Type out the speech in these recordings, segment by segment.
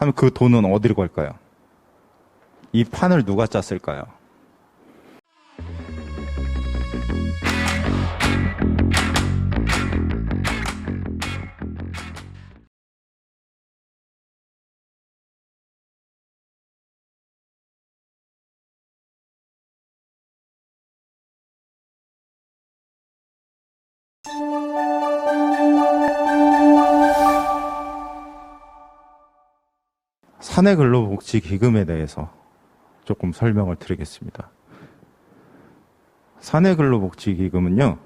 하면 그 돈은 어디로 갈까요? 이 판을 누가 짰을까요? 사내근로복지기금에 대해서 조금 설명을 드리겠습니다. 사내근로복지기금은요,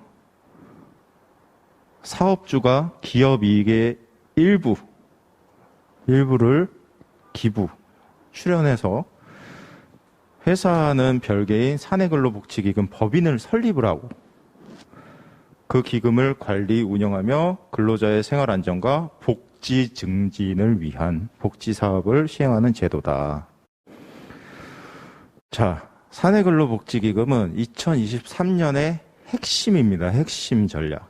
사업주가 기업이익의 일부를 기부, 출연해서 회사는 별개인 사내근로복지기금 법인을 설립을 하고 그 기금을 관리, 운영하며 근로자의 생활 안정과 복지 증진을 위한 복지 사업을 시행하는 제도다. 자, 사내근로복지기금은 2023년의 핵심입니다. 핵심 전략.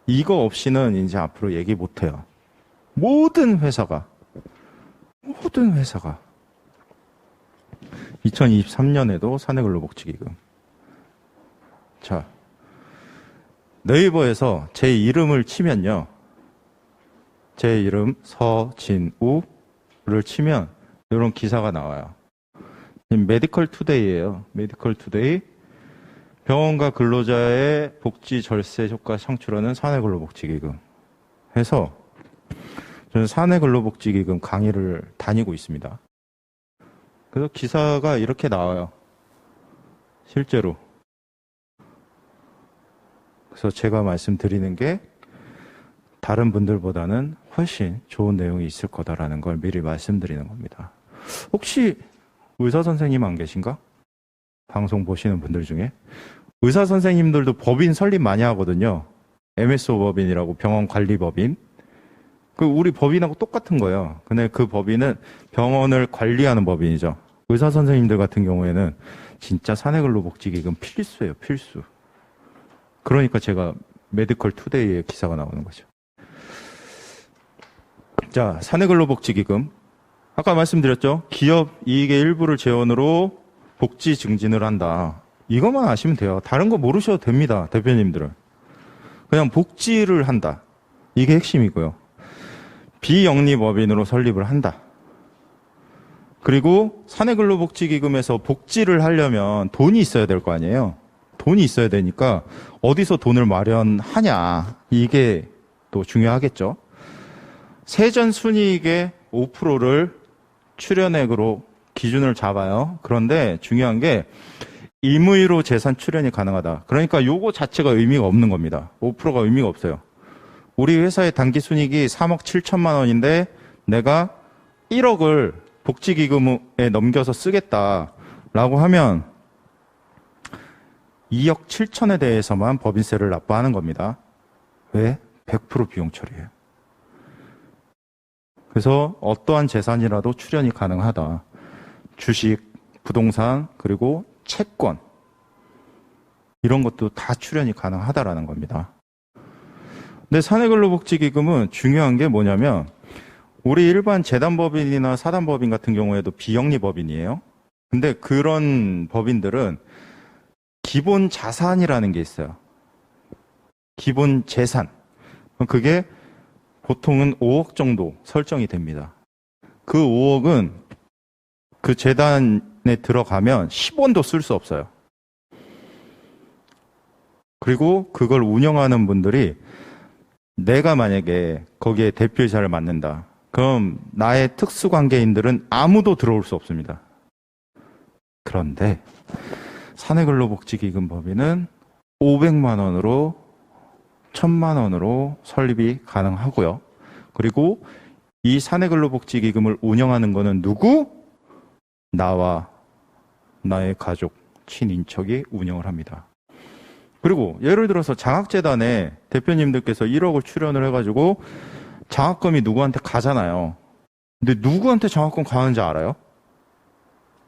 이거 없이는 이제 앞으로 얘기 못해요. 모든 회사가 2023년에도 사내근로복지기금. 자, 네이버에서 제 이름을 치면요, 제 이름 서진우를 치면 이런 기사가 나와요. 메디컬 투데이예요. 메디컬 투데이. 병원과 근로자의 복지 절세 효과 창출하는 사내근로복지기금 해서 저는 사내근로복지기금 강의를 다니고 있습니다. 그래서 기사가 이렇게 나와요. 실제로. 그래서 제가 말씀드리는 게 다른 분들보다는 훨씬 좋은 내용이 있을 거다라는 걸 미리 말씀드리는 겁니다. 혹시 의사 선생님 안 계신가? 방송 보시는 분들 중에 의사 선생님들도 법인 설립 많이 하거든요. MSO 법인이라고 병원 관리 법인. 그 우리 법인하고 똑같은 거예요. 근데 그 법인은 병원을 관리하는 법인이죠. 의사 선생님들 같은 경우에는 진짜 사내근로복지기금 필수예요, 필수. 그러니까 제가 메디컬 투데이에 기사가 나오는 거죠. 자, 사내근로복지기금. 아까 말씀드렸죠? 기업 이익의 일부를 재원으로 복지 증진을 한다. 이것만 아시면 돼요. 다른 거 모르셔도 됩니다, 대표님들은. 그냥 복지를 한다. 이게 핵심이고요. 비영리법인으로 설립을 한다. 그리고 사내근로복지기금에서 복지를 하려면 돈이 있어야 될 거 아니에요. 돈이 있어야 되니까 어디서 돈을 마련하냐, 이게 또 중요하겠죠. 세전 순이익의 5%를 출연액으로 기준을 잡아요. 그런데 중요한 게 임의로 재산 출연이 가능하다. 그러니까 요거 자체가 의미가 없는 겁니다. 5%가 의미가 없어요. 우리 회사의 단기 순이익이 3억 7천만 원인데 내가 1억을 복지기금에 넘겨서 쓰겠다라고 하면 2억 7천에 대해서만 법인세를 납부하는 겁니다. 왜? 100% 비용 처리예요. 그래서 어떠한 재산이라도 출연이 가능하다. 주식, 부동산, 그리고 채권, 이런 것도 다 출연이 가능하다라는 겁니다. 근데 사내근로복지기금은 중요한 게 뭐냐면 우리 일반 재단법인이나 사단법인 같은 경우에도 비영리법인이에요. 근데 그런 법인들은 기본 자산이라는 게 있어요. 기본 재산. 그게 보통은 5억 정도 설정이 됩니다. 그 5억은 그 재단에 들어가면 10원도 쓸 수 없어요. 그리고 그걸 운영하는 분들이 내가 만약에 거기에 대표이사를 맡는다. 그럼 나의 특수관계인들은 아무도 들어올 수 없습니다. 그런데 사내근로복지기금 법인은 500만 원으로 1000만 원으로 설립이 가능하고요. 그리고 이 사내근로복지기금을 운영하는 거는 누구? 나와 나의 가족, 친인척이 운영을 합니다. 그리고 예를 들어서 장학재단에 대표님들께서 1억을 출연을 해가지고 장학금이 누구한테 가잖아요. 근데 누구한테 장학금 가는지 알아요?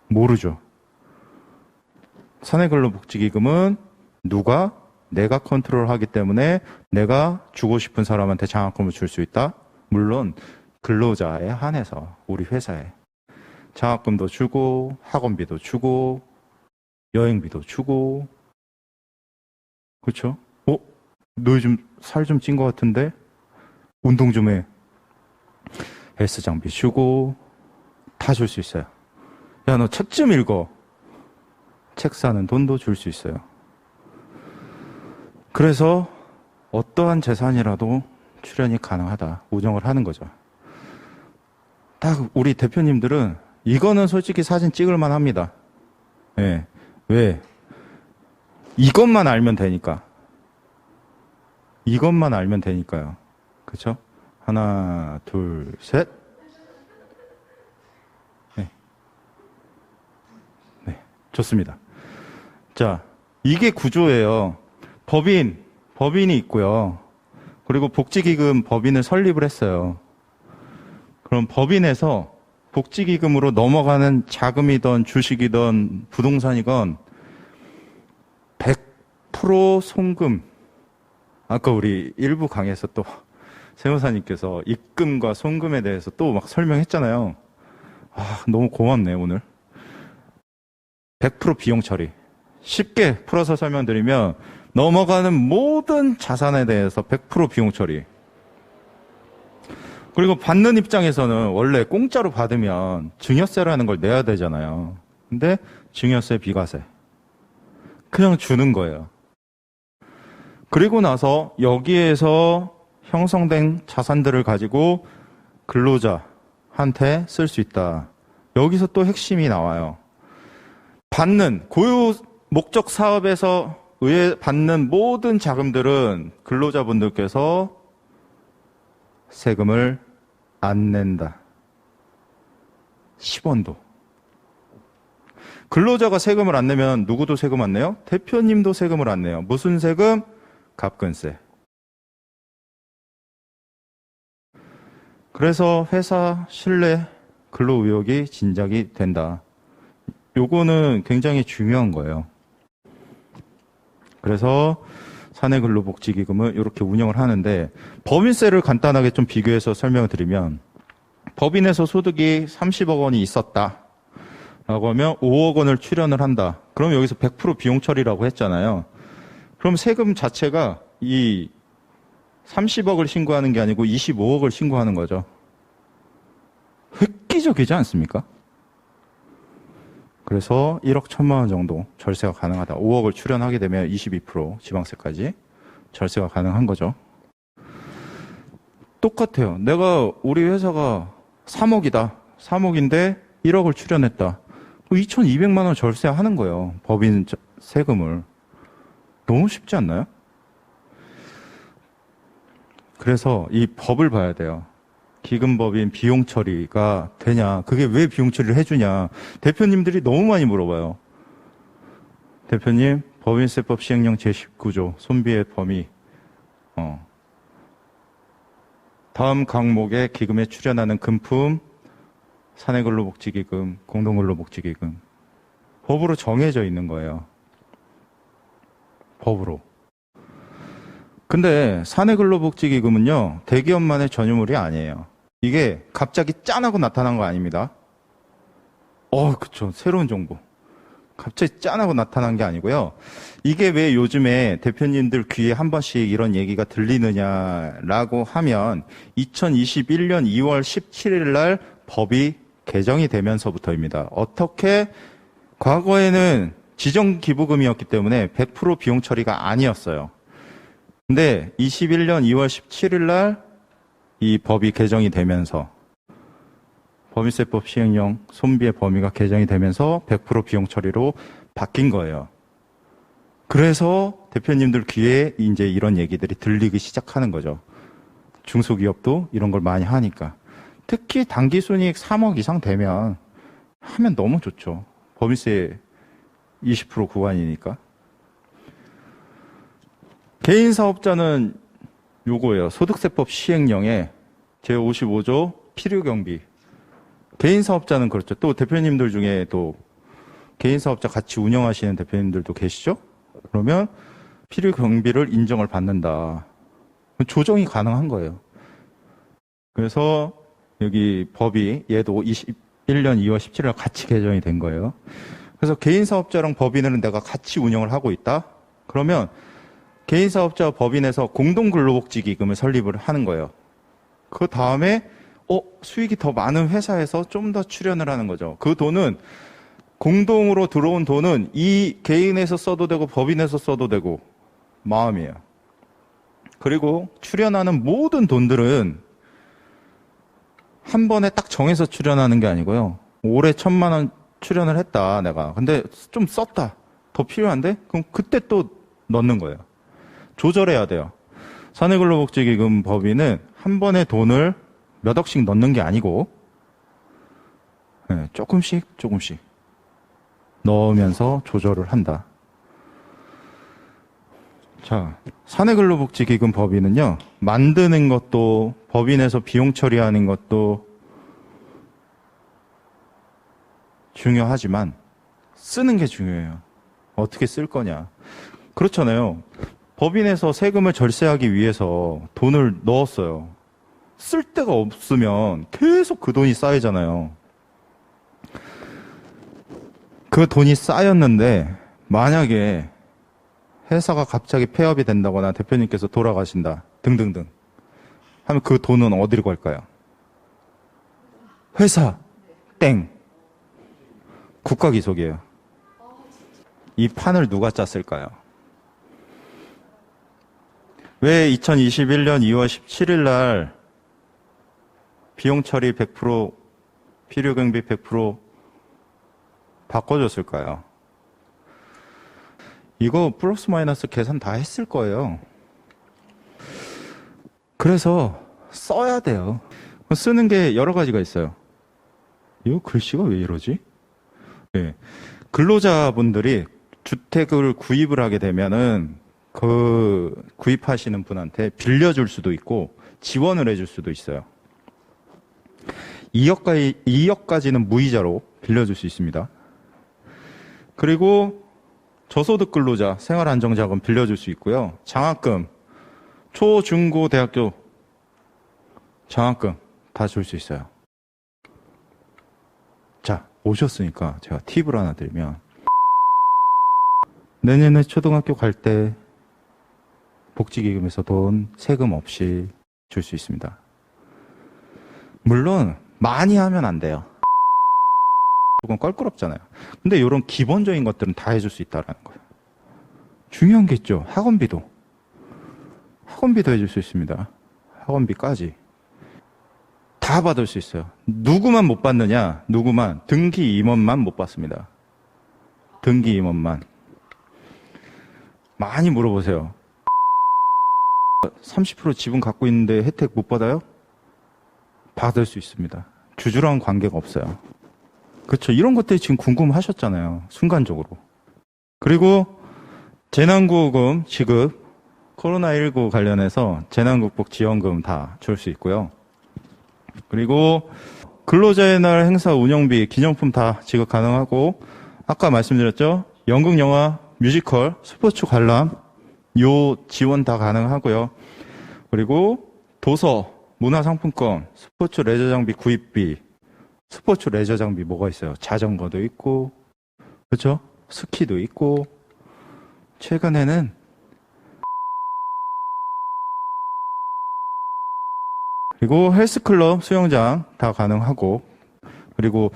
모르죠. 사내근로복지기금은 내가 컨트롤하기 때문에 내가 주고 싶은 사람한테 장학금을 줄 수 있다. 물론 근로자에 한해서 우리 회사에 장학금도 주고 학원비도 주고 여행비도 주고 그렇죠? 너 요즘 살 좀 찐 것 같은데 운동 좀 해. 헬스 장비 주고 다 줄 수 있어요. 야, 너 책 좀 읽어. 책 사는 돈도 줄 수 있어요. 그래서 어떠한 재산이라도 출연이 가능하다. 운영을 하는 거죠. 딱 우리 대표님들은 이거는 솔직히 사진 찍을만 합니다. 예. 왜? 이것만 알면 되니까. 이것만 알면 되니까요. 그렇죠? 하나, 둘, 셋. 네. 네. 좋습니다. 자, 이게 구조예요. 법인이 있고요. 그리고 복지기금 법인을 설립을 했어요. 그럼 법인에서 복지기금으로 넘어가는 자금이든 주식이든 부동산이건 100% 송금. 아까 우리 일부 강의에서 또 세무사님께서 입금과 송금에 대해서 또 막 설명했잖아요. 너무 고맙네요, 오늘. 100% 비용 처리. 쉽게 풀어서 설명드리면 넘어가는 모든 자산에 대해서 100% 비용 처리. 그리고 받는 입장에서는 원래 공짜로 받으면 증여세라는 걸 내야 되잖아요. 근데 증여세, 비과세. 그냥 주는 거예요. 그리고 나서 여기에서 형성된 자산들을 가지고 근로자한테 쓸 수 있다. 여기서 또 핵심이 나와요. 받는 고유 목적 사업에서 받는 모든 자금들은 근로자분들께서 세금을 안 낸다. 10원도. 근로자가 세금을 안 내면 누구도 세금 안 내요? 대표님도 세금을 안 내요. 무슨 세금? 갑근세. 그래서 회사 신뢰 근로 의혹이 진작이 된다. 요거는 굉장히 중요한 거예요. 그래서 사내근로복지기금을 이렇게 운영을 하는데 법인세를 간단하게 좀 비교해서 설명을 드리면 법인에서 소득이 30억 원이 있었다 라고 하면 5억 원을 출연을 한다. 그럼 여기서 100% 비용 처리라고 했잖아요. 그럼 세금 자체가 이 30억을 신고하는 게 아니고 25억을 신고하는 거죠. 획기적이지 않습니까? 그래서 1억 1천만 원 정도 절세가 가능하다. 5억을 출연하게 되면 22% 지방세까지 절세가 가능한 거죠. 똑같아요. 내가 우리 회사가 3억이다. 3억인데 1억을 출연했다. 2,200만 원 절세하는 거예요. 법인 세금을. 너무 쉽지 않나요? 그래서 이 법을 봐야 돼요. 기금법인 비용 처리가 되냐? 그게 왜 비용 처리를 해주냐? 대표님들이 너무 많이 물어봐요. 대표님, 법인세법 시행령 제19조 손비의 범위 다음 항목에 기금에 출연하는 금품, 사내근로복지기금, 공동근로복지기금 법으로 정해져 있는 거예요. 법으로. 근데 사내근로복지기금은요, 대기업만의 전유물이 아니에요. 이게 갑자기 짠하고 나타난 거 아닙니다. 그쵸. 새로운 정보. 갑자기 짠하고 나타난 게 아니고요. 이게 왜 요즘에 대표님들 귀에 한 번씩 이런 얘기가 들리느냐라고 하면 2021년 2월 17일 날 법이 개정이 되면서부터입니다. 어떻게 과거에는 지정기부금이었기 때문에 100% 비용 처리가 아니었어요. 근데 21년 2월 17일 날 이 법이 개정이 되면서 법인세법 시행령 손비의 범위가 개정이 되면서 100% 비용 처리로 바뀐 거예요. 그래서 대표님들 귀에 이제 이런 얘기들이 들리기 시작하는 거죠. 중소기업도 이런 걸 많이 하니까. 특히 당기순이익 3억 이상 되면 하면 너무 좋죠. 법인세 20% 구간이니까. 개인 사업자는 요거예요. 소득세법 시행령에 제55조 필요경비. 개인 사업자는 그렇죠. 또 대표님들 중에 또 개인 사업자 같이 운영하시는 대표님들도 계시죠? 그러면 필요경비를 인정을 받는다. 조정이 가능한 거예요. 그래서 여기 법이 얘도 21년 2월 17일 같이 개정이 된 거예요. 그래서 개인사업자랑 법인은 내가 같이 운영을 하고 있다. 그러면 개인사업자와 법인에서 공동근로복지기금을 설립을 하는 거예요. 그 다음에 수익이 더 많은 회사에서 좀 더 출연을 하는 거죠. 그 돈은 공동으로 들어온 돈은 이 개인에서 써도 되고 법인에서 써도 되고 마음이에요. 그리고 출연하는 모든 돈들은 한 번에 딱 정해서 출연하는 게 아니고요. 올해 1,000만 원 출연을 했다 내가. 근데 좀 썼다. 더 필요한데? 그럼 그때 또 넣는 거예요. 조절해야 돼요. 사내근로복지기금 법인은 한 번에 돈을 몇 억씩 넣는 게 아니고 조금씩 넣으면서 조절을 한다. 자, 사내근로복지기금 법인은요, 만드는 것도 법인에서 비용 처리하는 것도 중요하지만 쓰는 게 중요해요. 어떻게 쓸 거냐. 그렇잖아요. 법인에서 세금을 절세하기 위해서 돈을 넣었어요. 쓸 데가 없으면 계속 그 돈이 쌓이잖아요. 그 돈이 쌓였는데 만약에 회사가 갑자기 폐업이 된다거나 대표님께서 돌아가신다 등등등 하면 그 돈은 어디로 갈까요? 회사 땡 국가기속이에요. 이 판을 누가 짰을까요? 왜 2021년 2월 17일 날 비용 처리 100%, 필요 경비 100% 바꿔줬을까요? 이거 플러스 마이너스 계산 다 했을 거예요. 그래서 써야 돼요. 쓰는 게 여러 가지가 있어요. 이거 글씨가 왜 이러지? 네. 근로자분들이 주택을 구입을 하게 되면은 그 구입하시는 분한테 빌려줄 수도 있고 지원을 해줄 수도 있어요. 2억까지는 무이자로 빌려줄 수 있습니다. 그리고 저소득 근로자 생활안정자금 빌려줄 수 있고요. 장학금, 초, 중, 고, 대학교 장학금 다 줄 수 있어요. 자, 오셨으니까 제가 팁을 하나 드리면 내년에 초등학교 갈 때 복지기금에서 돈 세금 없이 줄 수 있습니다. 물론 많이 하면 안 돼요. 조금 껄끄럽잖아요. 근데 이런 기본적인 것들은 다 해줄 수 있다는 거예요. 중요한 게 있죠. 학원비도 해줄 수 있습니다. 학원비까지 다 받을 수 있어요. 누구만 못 받느냐? 누구만 등기 임원만 못 받습니다. 등기 임원만. 많이 물어보세요. 30% 지분 갖고 있는데 혜택 못 받아요? 받을 수 있습니다. 주주랑 관계가 없어요. 그렇죠. 이런 것들이 지금 궁금하셨잖아요. 순간적으로. 그리고 재난구호금 지급, 코로나19 관련해서 재난극복 지원금 다 줄 수 있고요. 그리고 근로자의 날 행사 운영비, 기념품 다 지급 가능하고, 아까 말씀드렸죠. 연극, 영화, 뮤지컬, 스포츠 관람, 요 지원 다 가능하고요. 그리고 도서, 문화상품권, 스포츠 레저 장비 구입비, 스포츠 레저 장비 뭐가 있어요? 자전거도 있고, 그렇죠? 스키도 있고, 최근에는 그리고 헬스클럽, 수영장 다 가능하고, 그리고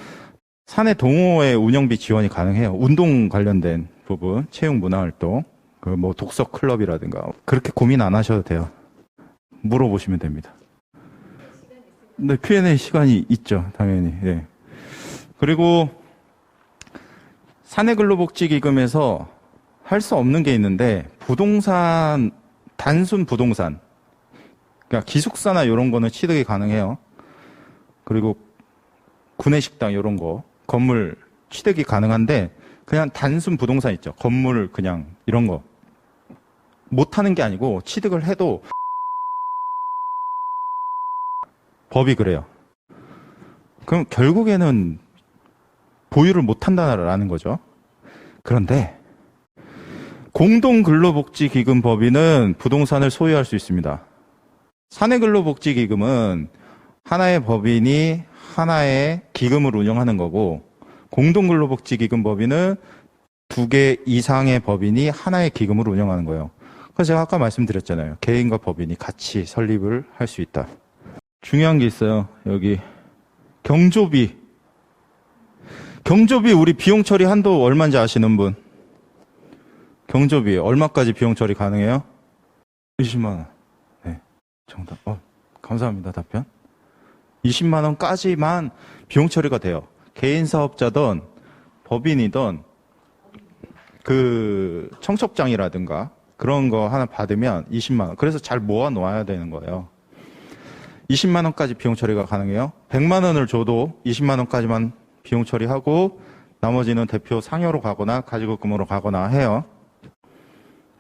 사내 동호회 운영비 지원이 가능해요. 운동 관련된 부분, 체육 문화활동, 그 뭐 독서 클럽이라든가 그렇게 고민 안 하셔도 돼요. 물어보시면 됩니다. 네, Q&A 시간이 있죠, 당연히. 네. 그리고 사내근로복지기금에서 할 수 없는 게 있는데, 부동산, 단순 부동산, 그러니까 기숙사나 이런 거는 취득이 가능해요. 그리고 구내식당 이런 거, 건물 취득이 가능한데, 그냥 단순 부동산 있죠. 건물 그냥 이런 거 못하는 게 아니고 취득을 해도 법이 그래요. 그럼 결국에는 보유를 못한다라는 거죠. 그런데 공동근로복지기금 법인은 부동산을 소유할 수 있습니다. 사내근로복지기금은 하나의 법인이 하나의 기금을 운영하는 거고, 공동근로복지기금 법인은 2개 이상의 법인이 하나의 기금을 운영하는 거예요. 그래서 제가 아까 말씀드렸잖아요. 개인과 법인이 같이 설립을 할 수 있다. 중요한 게 있어요. 여기 경조비. 경조비 우리 비용 처리 한도 얼마인지 아시는 분? 경조비 얼마까지 비용 처리 가능해요? 20만 원. 네, 정답. 감사합니다. 답변. 20만 원까지만 비용 처리가 돼요. 개인 사업자든 법인이든 그 청첩장이라든가 그런 거 하나 받으면 20만 원. 그래서 잘 모아 놓아야 되는 거예요. 20만 원까지 비용 처리가 가능해요. 100만 원을 줘도 20만 원까지만 비용 처리하고 나머지는 대표 상여로 가거나 가지급금으로 가거나 해요.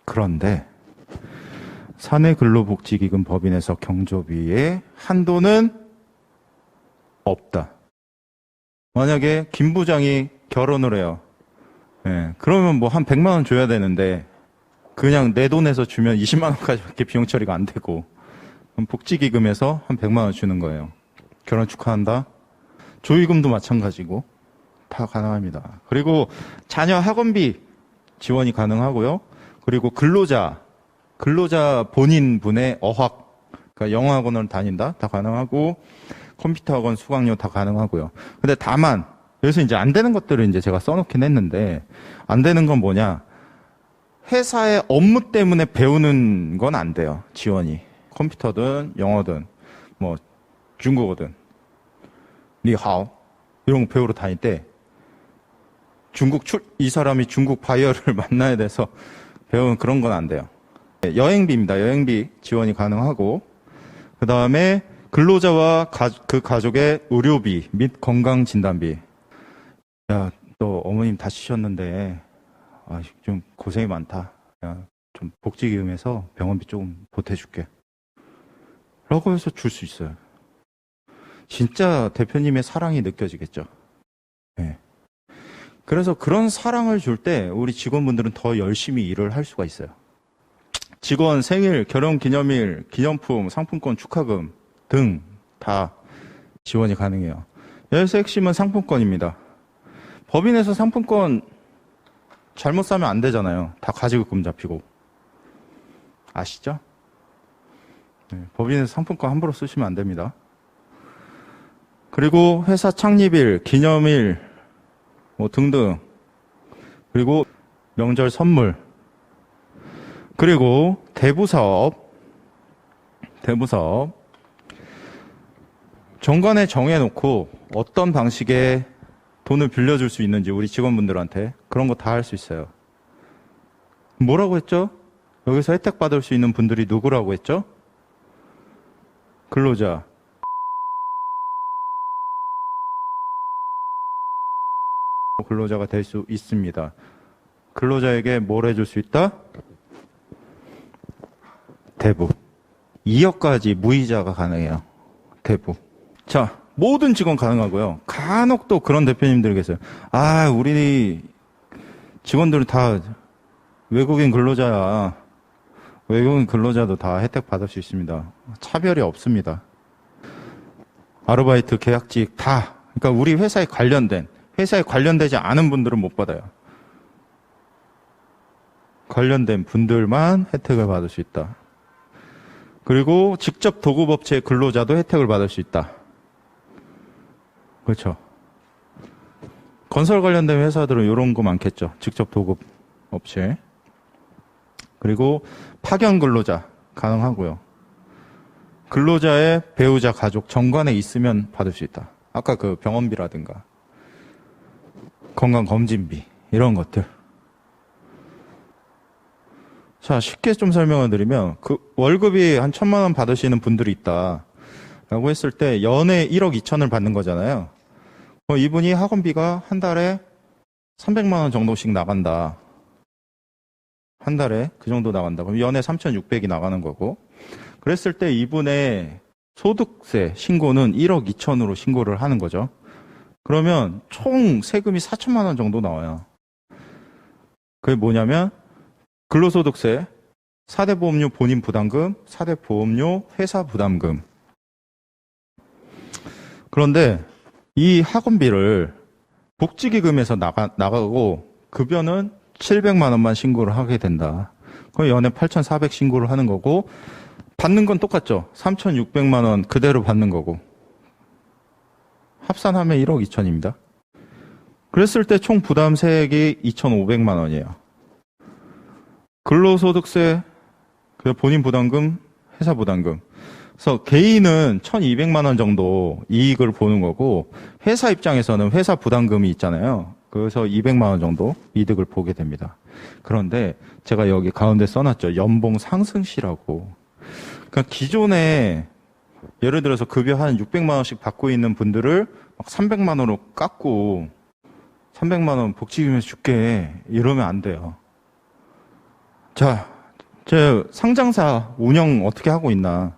그런데 사내근로복지기금 법인에서 경조비의 한도는 없다. 만약에 김 부장이 결혼을 해요. 네, 그러면 뭐 한 100만 원 줘야 되는데 그냥 내 돈에서 주면 20만 원까지밖에 비용 처리가 안 되고 그럼 복지기금에서 한 100만 원 주는 거예요. 결혼 축하한다. 조의금도 마찬가지고 다 가능합니다. 그리고 자녀 학원비 지원이 가능하고요. 그리고 근로자 본인분의 어학, 그러니까 영어학원을 다닌다 다 가능하고 컴퓨터 학원 수강료 다 가능하고요. 근데 다만 여기서 이제 안 되는 것들을 이제 제가 써놓긴 했는데 안 되는 건 뭐냐? 회사의 업무 때문에 배우는 건 안 돼요. 지원이 컴퓨터든 영어든 뭐 중국어든 니하오 이런 거 배우러 다닐 때 이 사람이 중국 바이어를 만나야 돼서 배우는 그런 건 안 돼요. 여행비입니다. 여행비 지원이 가능하고 그 다음에 근로자와 그 가족의 의료비 및 건강진단비. 야, 너 어머님 다치셨는데 좀 고생이 많다. 야, 좀 복지기금에서 병원비 조금 보태줄게. 라고 해서 줄 수 있어요. 진짜 대표님의 사랑이 느껴지겠죠. 네. 그래서 그런 사랑을 줄 때 우리 직원분들은 더 열심히 일을 할 수가 있어요. 직원 생일, 결혼기념일, 기념품, 상품권, 축하금 등 다 지원이 가능해요. 여기서 핵심은 상품권입니다. 법인에서 상품권 잘못 사면 안 되잖아요. 다 가지급금 잡히고. 아시죠? 네, 법인에서 상품권 함부로 쓰시면 안 됩니다. 그리고 회사 창립일, 기념일 뭐 등등. 그리고 명절 선물. 그리고 대부사업. 정관에 정해놓고 어떤 방식의 돈을 빌려줄 수 있는지 우리 직원분들한테 그런 거 다 할 수 있어요. 뭐라고 했죠? 여기서 혜택 받을 수 있는 분들이 누구라고 했죠? 근로자. 근로자가 될 수 있습니다. 근로자에게 뭘 해줄 수 있다? 대부. 2억까지 무이자가 가능해요. 대부. 자, 모든 직원 가능하고요. 간혹 또 그런 대표님들 계세요. 우리 직원들은 다 외국인 근로자야. 외국인 근로자도 다 혜택 받을 수 있습니다. 차별이 없습니다. 아르바이트, 계약직 다. 그러니까 우리 회사에 관련되지 않은 분들은 못 받아요. 관련된 분들만 혜택을 받을 수 있다. 그리고 직접 도급업체 근로자도 혜택을 받을 수 있다. 그렇죠. 건설 관련된 회사들은 이런 거 많겠죠. 직접 도급업체. 그리고 파견 근로자 가능하고요. 근로자의 배우자, 가족, 정관에 있으면 받을 수 있다. 아까 그 병원비라든가 건강검진비 이런 것들. 자, 쉽게 좀 설명을 드리면 그 월급이 한 1,000만 원 받으시는 분들이 있다 라고 했을 때 연에 1억 2천을 받는 거잖아요. 이분이 학원비가 한 달에 300만 원 정도씩 나간다. 한 달에 그 정도 나간다. 그럼 연에 3,600이 나가는 거고. 그랬을 때 이분의 소득세 신고는 1억 2천으로 신고를 하는 거죠. 그러면 총 세금이 4천만 원 정도 나와요. 그게 뭐냐면 근로소득세, 4대 보험료 본인 부담금, 4대 보험료 회사 부담금. 그런데 이 학원비를 복지기금에서 나가고 급여는 700만 원만 신고를 하게 된다. 그럼 연에 8,400 신고를 하는 거고 받는 건 똑같죠. 3,600만 원 그대로 받는 거고 합산하면 1억 2천입니다. 그랬을 때 총 부담세액이 2,500만 원이에요. 근로소득세, 본인 부담금, 회사 부담금. 그래서 개인은 1,200만 원 정도 이익을 보는 거고 회사 입장에서는 회사 부담금이 있잖아요. 그래서 200만 원 정도 이득을 보게 됩니다. 그런데 제가 여기 가운데 써놨죠. 연봉 상승시라고. 그러니까 기존에 예를 들어서 급여 한 600만 원씩 받고 있는 분들을 막 300만 원으로 깎고 300만 원 복지기금에서 줄게 이러면 안 돼요. 자, 제 상장사 운영 어떻게 하고 있나.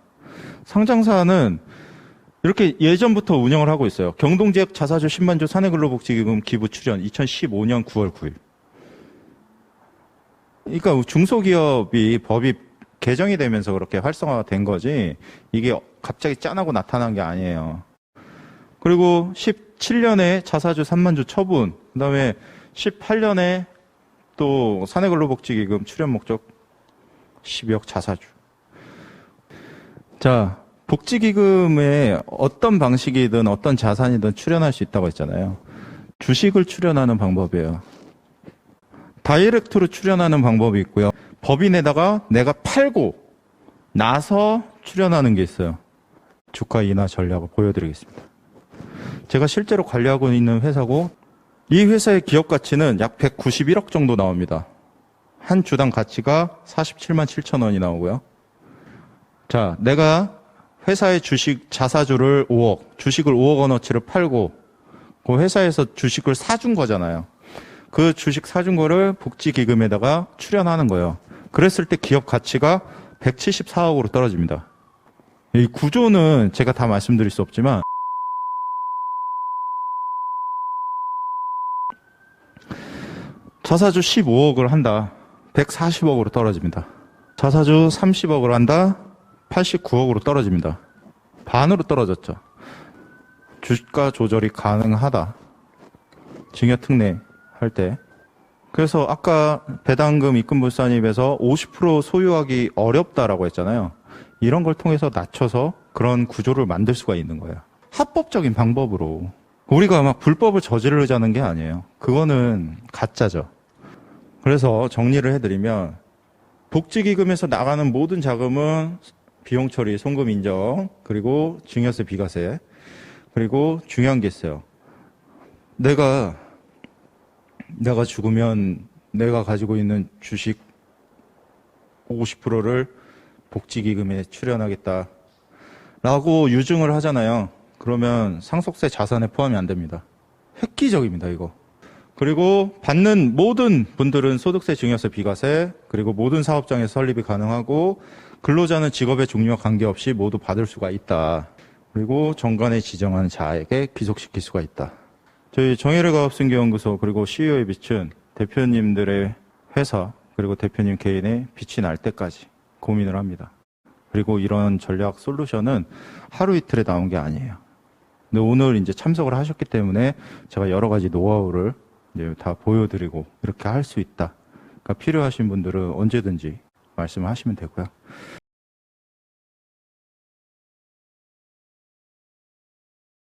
상장사는 이렇게 예전부터 운영을 하고 있어요. 경동지역 자사주 10만조 사내근로복지기금 기부 출연 2015년 9월 9일. 그러니까 중소기업이 법이 개정이 되면서 그렇게 활성화가 된 거지 이게 갑자기 짠하고 나타난 게 아니에요. 그리고 17년에 자사주 3만조 처분, 그 다음에 18년에 또 사내근로복지기금 출연 목적 12억 자사주. 자, 복지기금에 어떤 방식이든 어떤 자산이든 출연할 수 있다고 했잖아요. 주식을 출연하는 방법이에요. 다이렉트로 출연하는 방법이 있고요. 법인에다가 내가 팔고 나서 출연하는 게 있어요. 주가 인하 전략을 보여드리겠습니다. 제가 실제로 관리하고 있는 회사고 이 회사의 기업 가치는 약 191억 정도 나옵니다. 한 주당 가치가 47만 7천 원이 나오고요. 자, 내가 회사의 주식 자사주를 5억, 주식을 5억 원어치를 팔고 그 회사에서 주식을 사준 거잖아요. 그 주식 사준 거를 복지기금에다가 출연하는 거예요. 그랬을 때 기업 가치가 174억으로 떨어집니다. 이 구조는 제가 다 말씀드릴 수 없지만 자사주 15억을 한다. 140억으로 떨어집니다. 자사주 30억을 한다. 89억으로 떨어집니다. 반으로 떨어졌죠. 주가 조절이 가능하다. 증여특례 할 때. 그래서 아까 배당금 입금불산입에서 50% 소유하기 어렵다라고 했잖아요. 이런 걸 통해서 낮춰서 그런 구조를 만들 수가 있는 거예요. 합법적인 방법으로. 우리가 막 불법을 저지르자는 게 아니에요. 그거는 가짜죠. 그래서 정리를 해드리면 복지기금에서 나가는 모든 자금은 비용 처리, 송금 인정, 그리고 증여세, 비과세, 그리고 중요한 게 있어요. 내가 죽으면 내가 가지고 있는 주식 50%를 복지기금에 출연하겠다 라고 유증을 하잖아요. 그러면 상속세 자산에 포함이 안 됩니다. 획기적입니다, 이거. 그리고 받는 모든 분들은 소득세, 증여세, 비과세, 그리고 모든 사업장에서 설립이 가능하고 근로자는 직업의 종류와 관계없이 모두 받을 수가 있다. 그리고 정관에 지정한 자에게 귀속시킬 수가 있다. 저희 정혜래가업승계연구소 그리고 CEO에 비춘 대표님들의 회사 그리고 대표님 개인의 빛이 날 때까지 고민을 합니다. 그리고 이런 전략 솔루션은 하루 이틀에 나온 게 아니에요. 근데 오늘 이제 참석을 하셨기 때문에 제가 여러 가지 노하우를 이제 다 보여드리고 이렇게 할 수 있다. 그러니까 필요하신 분들은 언제든지 말씀을 하시면 되고요.